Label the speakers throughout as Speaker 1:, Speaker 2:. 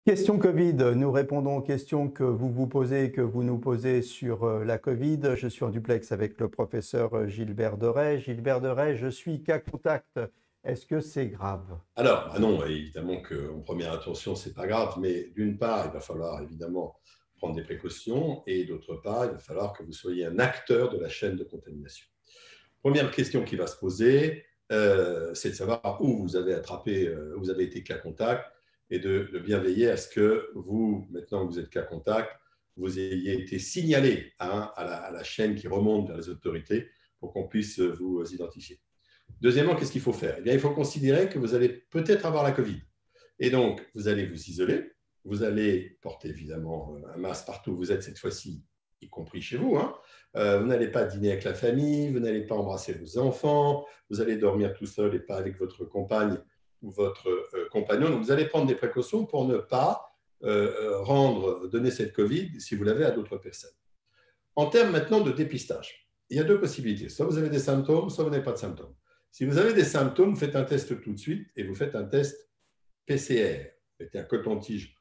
Speaker 1: Question Covid, nous répondons aux questions que vous vous posez et que vous nous posez sur la Covid. Je suis en duplex avec le professeur Gilbert Deray. Gilbert Deray, je suis cas contact. Est-ce que c'est grave?
Speaker 2: Alors, non, évidemment qu'en première intention, ce n'est pas grave, mais d'une part, il va falloir évidemment prendre des précautions et d'autre part, il va falloir que vous soyez un acteur de la chaîne de contamination. Première question qui va se poser, c'est de savoir où vous avez attrapé, où vous avez été cas contact et de bien veiller à ce que vous, maintenant que vous êtes cas contact, vous ayez été signalé à la chaîne qui remonte vers les autorités pour qu'on puisse vous identifier. Deuxièmement, qu'est-ce qu'il faut faire? Eh bien, il faut considérer que vous allez peut-être avoir la Covid. Et donc, vous allez vous isoler, vous allez porter évidemment un masque partout où vous êtes cette fois-ci, y compris chez vous. Vous n'allez pas dîner avec la famille, vous n'allez pas embrasser vos enfants, vous allez dormir tout seul et pas avec votre compagne ou votre compagnon. Donc, vous allez prendre des précautions pour ne pas donner cette Covid si vous l'avez à d'autres personnes. En termes maintenant de dépistage, il y a deux possibilités. Soit vous avez des symptômes, soit vous n'avez pas de symptômes. Si vous avez des symptômes, vous faites un test tout de suite et vous faites un test PCR. Vous mettez un coton-tige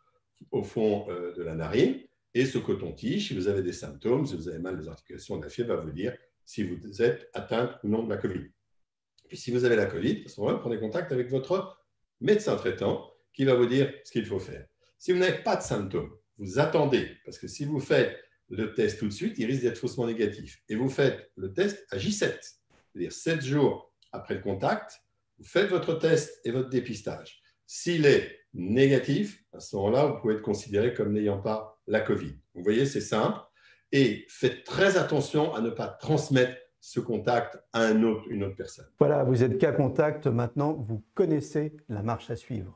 Speaker 2: au fond de la narine et ce coton-tige, si vous avez des symptômes, si vous avez mal des articulations de la fièvre, va vous dire si vous êtes atteinte ou non de la Covid. Puis si vous avez la Covid, à ce moment-là, prenez contact avec votre médecin traitant qui va vous dire ce qu'il faut faire. Si vous n'avez pas de symptômes, vous attendez, parce que si vous faites le test tout de suite, il risque d'être faussement négatif. Et vous faites le test à J7, c'est-à-dire 7 jours après le contact, vous faites votre test et votre dépistage. S'il est négatif, à ce moment-là, vous pouvez être considéré comme n'ayant pas la Covid. Vous voyez, c'est simple. Et faites très attention à ne pas transmettre ce contact à une autre personne.
Speaker 1: Voilà, vous êtes cas contact, maintenant vous connaissez la marche à suivre.